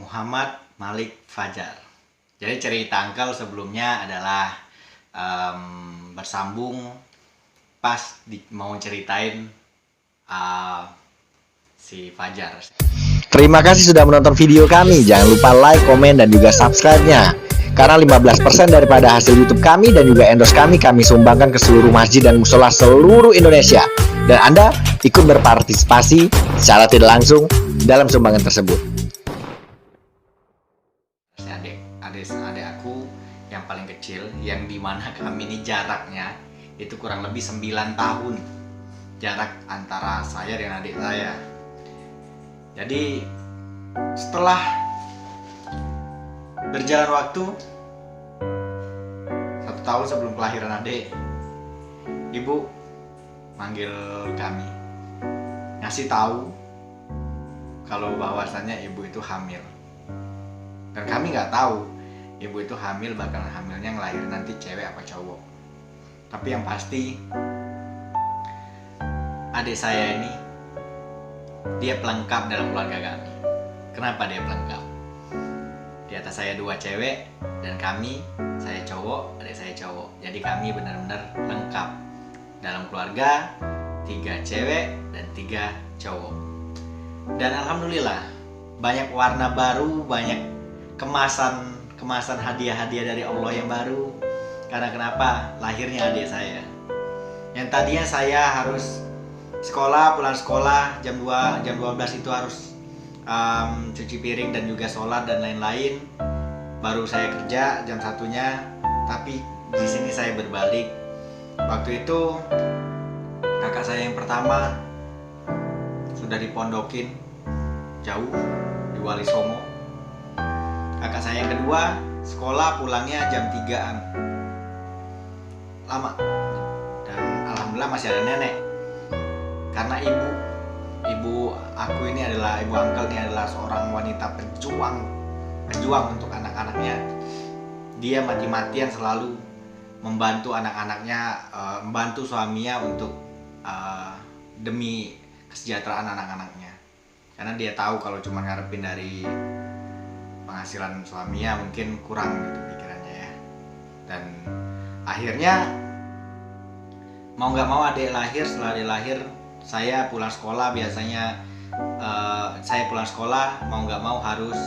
Muhammad Malik Fajar. Jadi cerita Uncle sebelumnya adalah bersambung pas mau ceritain si Fajar. Terima kasih sudah menonton video kami. Jangan lupa like, komen, dan juga subscribe-nya. Karena 15% daripada hasil YouTube kami dan juga endorse kami sumbangkan ke seluruh masjid dan musola seluruh Indonesia. Dan Anda ikut berpartisipasi secara tidak langsung dalam sumbangan tersebut. Adik aku yang paling kecil, yang dimana kami ini jaraknya itu kurang lebih 9 tahun jarak antara saya dan adik saya. Jadi setelah berjalan waktu 1 tahun sebelum kelahiran adik, ibu manggil kami, ngasih tahu kalau bahwasannya ibu itu hamil. Dan kami nggak tahu ibu itu hamil, bakalan hamilnya ngelahirin nanti cewek apa cowok. Tapi yang pasti adik saya ini dia pelengkap dalam keluarga kami. Kenapa dia pelengkap? Di atas saya 2 cewek dan saya cowok, adik saya cowok. Jadi kami benar-benar lengkap dalam keluarga, 3 cewek dan 3 cowok. Dan alhamdulillah banyak warna baru, banyak kemasan hadiah-hadiah dari Allah yang baru. Karena kenapa? Lahirnya adik saya. Yang tadinya saya harus pulang sekolah jam 12 itu harus cuci piring dan juga sholat dan lain-lain. Baru saya kerja jam 1-nya. Tapi di sini saya berbalik. Waktu itu kakak saya yang pertama sudah dipondokin jauh di Wali Songo. Kakak saya yang kedua sekolah pulangnya jam 3-an, lama. Dan alhamdulillah masih ada nenek. Karena ibu aku ini adalah, ibu Uncle ini adalah seorang wanita pejuang untuk anak-anaknya. Dia mati-matian selalu membantu anak-anaknya, membantu suaminya untuk demi kesejahteraan anak-anaknya. Karena dia tahu kalau cuma ngarepin dari penghasilan suaminya mungkin kurang gitu pikirannya ya. Dan akhirnya mau nggak mau adik lahir. Setelah adik lahir, saya pulang sekolah biasanya saya pulang sekolah mau nggak mau harus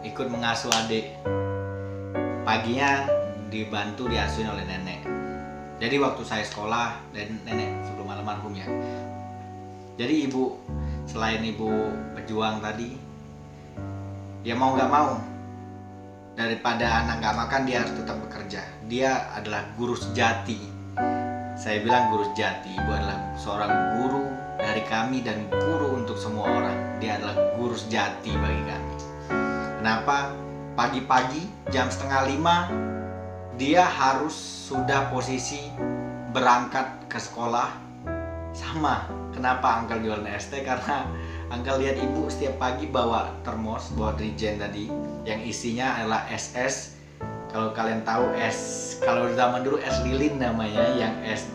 ikut mengasuh adik. Paginya dibantu diasuhin oleh nenek. Jadi waktu saya sekolah, dan nenek sebelum almarhum ya. Jadi ibu, selain ibu pejuang tadi, dia mau nggak mau, daripada anak nggak makan, dia harus tetap bekerja. Dia adalah guru sejati. Saya bilang guru sejati. Ibu adalah seorang guru dari kami dan guru untuk semua orang. Dia adalah guru sejati bagi kami. Kenapa? Pagi-pagi jam 4:30 dia harus sudah posisi berangkat ke sekolah. Sama. Kenapa Uncle jualan ST? Karena Uncle lihat ibu setiap pagi bawa termos, bawa Drijen tadi, yang isinya adalah SS. Kalau kalian tahu kalau zaman dulu es lilin namanya, yang es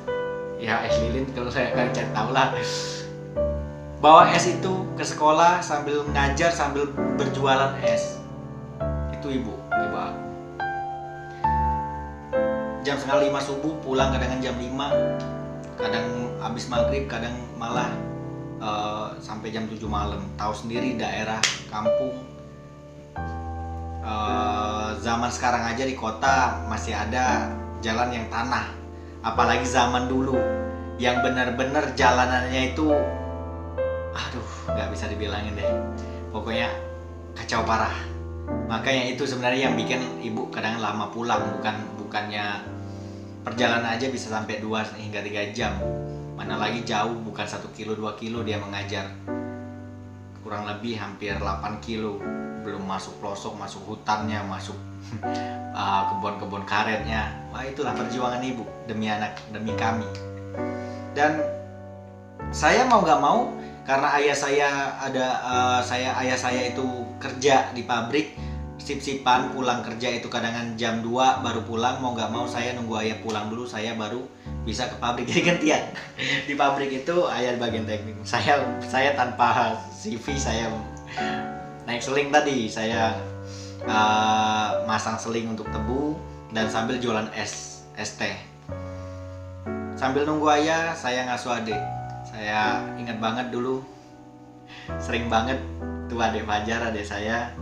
lilin, kalau saya kalian cari tahu lah. Bawa es itu ke sekolah sambil ngajar sambil berjualan es. Itu ibu aku. Jam 4:30 subuh pulang, kadang jam 5, kadang habis maghrib, kadang malah sampai jam 7 malam. Tahu sendiri daerah kampung, zaman sekarang aja di kota masih ada jalan yang tanah, apalagi zaman dulu yang benar-benar jalanannya itu nggak bisa dibilangin deh, pokoknya kacau parah. Makanya itu sebenarnya yang bikin ibu kadang lama pulang, bukannya perjalanan aja bisa sampai 2 hingga 3 jam. Mana lagi jauh, bukan 1 kilo 2 kilo dia mengajar, kurang lebih hampir 8 kilo. Belum masuk pelosok, masuk hutannya, masuk kebun-kebun karetnya. Wah, itulah perjuangan ibu demi anak, demi kami. Dan saya mau nggak mau, karena ayah saya itu kerja di pabrik, sip-sipan pulang kerja itu kadang jam 2 baru pulang. Mau nggak mau saya nunggu ayah pulang dulu, saya baru bisa ke pabrik. Jadi gantian. Di pabrik itu ayah bagian teknik, saya tanpa CV, saya naik seling tadi, saya masang seling untuk tebu dan sambil jualan es teh. Sambil nunggu ayah, saya ngasuh adik. Saya ingat banget dulu, sering banget tuh adik Fajar, adik saya,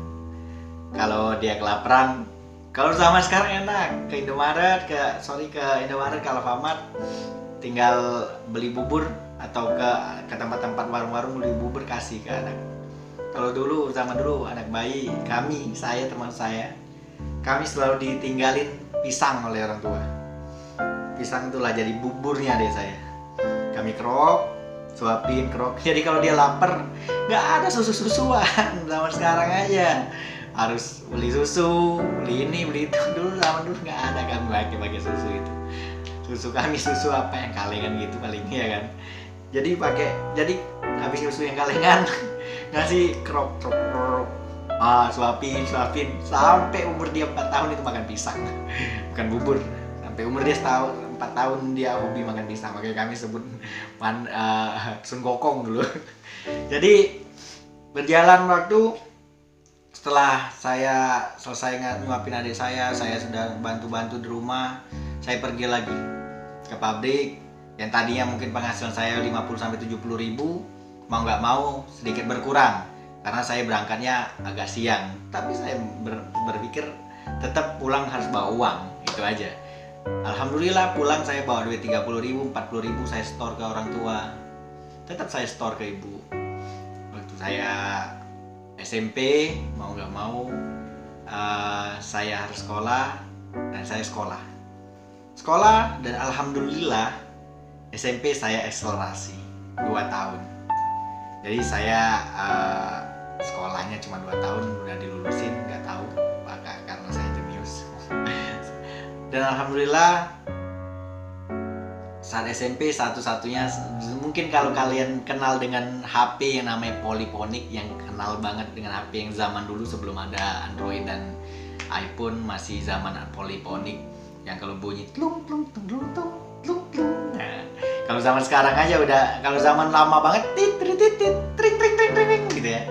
kalau dia kelaparan. Kalau zaman sekarang enak, ke Indomaret, ke Alfamart, tinggal beli bubur atau ke tempat-tempat warung-warung beli bubur kasih ke anak. Kalau dulu, zaman dulu anak bayi, teman saya, kami selalu ditinggalin pisang oleh orang tua. Pisang itulah jadi buburnya deh saya. Kami kerok, suapin kerok. Jadi kalau dia lapar, nggak ada susu-susuan zaman sekarang aja. Harus beli susu, beli ini, beli itu. Zaman dulu nggak ada kan pakai susu itu. Susu kami susu apa yang kalengan gitu paling ya kan. Jadi habis susu yang kalengan ngasih kerok. Suapin sampai umur dia 4 tahun itu makan pisang. Bukan bubur. Sampai umur dia 4 tahun dia hobi makan pisang. Makanya kami sebut Sun Gokong dulu. Jadi berjalan waktu, setelah saya selesai nyuapin adik saya sudah bantu-bantu di rumah, saya pergi lagi ke pabrik yang tadinya mungkin penghasilan saya 50-70 ribu, mau nggak mau sedikit berkurang karena saya berangkatnya agak siang. Tapi saya berpikir tetap pulang harus bawa uang, itu aja. Alhamdulillah pulang saya bawa duit 30 ribu, 40 ribu saya store ke orang tua. Tetap saya store ke ibu. Waktu saya SMP, mau nggak mau saya harus sekolah, dan saya sekolah dan alhamdulillah SMP saya akselerasi 2 tahun. Jadi saya sekolahnya cuma 2 tahun udah dilulusin, nggak tahu apakah karena saya jenius. Dan alhamdulillah saat SMP satu-satunya, mungkin kalau kalian kenal dengan HP yang namanya Polyphonic, yang kenal banget dengan HP yang zaman dulu sebelum ada Android dan iPhone, masih zaman Polyphonic yang kalau bunyi tlung tlung tlung tlung tlung tlung. Nah, kalau zaman sekarang aja udah, kalau zaman lama banget tit tit tit tit tring tring tring tring gitu ya.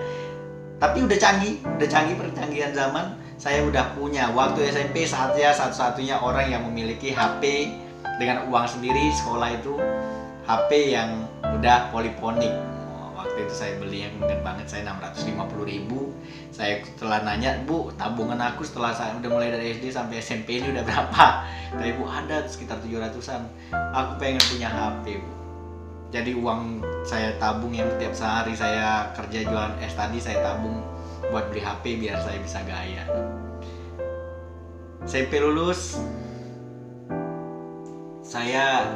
Tapi udah canggih percanggihan zaman. Saya udah punya waktu SMP, saatnya satu-satunya orang yang memiliki HP dengan uang sendiri sekolah itu, HP yang udah Polyphonic. Waktu itu saya beli, yang ingat banget, saya 650 ribu. Saya setelah nanya, Bu, tabungan aku setelah saya udah mulai dari SD sampai SMP ini udah berapa? Tapi Bu, ada sekitar 700-an. Aku pengen punya HP, Bu. Jadi uang saya tabung yang tiap sehari saya kerja jualan es tadi, saya tabung buat beli HP biar saya bisa gaya. SMP lulus, saya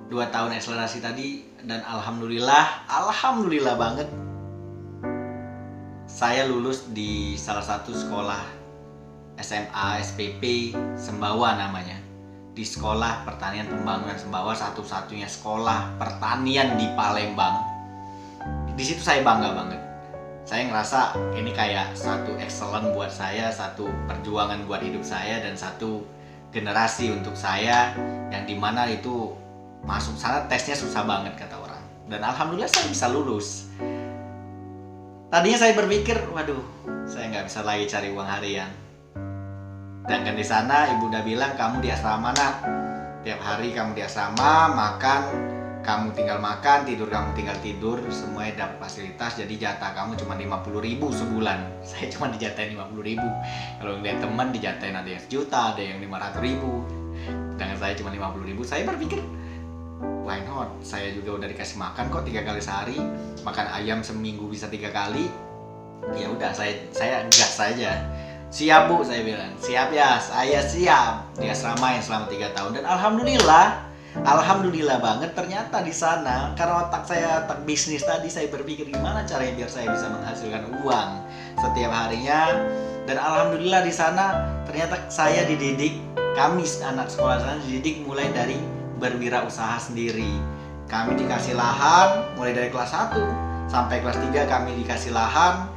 2 tahun akselerasi tadi, dan alhamdulillah banget saya lulus di salah satu sekolah SMA SPP Sembawa namanya, di Sekolah Pertanian Pembangunan Sembawa, satu-satunya sekolah pertanian di Palembang. Di situ saya bangga banget. Saya ngerasa ini kayak satu excellent buat saya, satu perjuangan buat hidup saya, dan satu generasi untuk saya, yang dimana itu masuk sana tesnya susah banget kata orang. Dan alhamdulillah saya bisa lulus. Tadinya saya berpikir, waduh, saya nggak bisa lagi cari uang harian. Dan kan di sana ibu udah bilang, kamu di asrama nak, tiap hari kamu di asrama, makan kamu tinggal makan, tidur kamu tinggal tidur, semuanya dapat fasilitas. Jadi jatah kamu cuma 50 ribu sebulan. Saya cuma dijatahin 50 ribu. Kalau ngeliat teman dijatahin ada yang sejuta, ada yang 500 ribu. Sedangkan saya cuma 50 ribu. Saya berpikir, why not? Saya juga udah dikasih makan kok 3 kali sehari. Makan ayam seminggu bisa 3 kali. Ya udah, saya gas saja. Siap Bu, saya bilang. Siap ya, saya siap. Di asrama yang selama 3 tahun. Dan alhamdulillah banget, ternyata di sana, karena otak bisnis tadi, saya berpikir gimana caranya biar saya bisa menghasilkan uang setiap harinya. Dan alhamdulillah di sana ternyata saya dididik, kami anak sekolah sana dididik mulai dari berwirausaha sendiri. Kami dikasih lahan mulai dari kelas 1 sampai kelas 3, kami dikasih lahan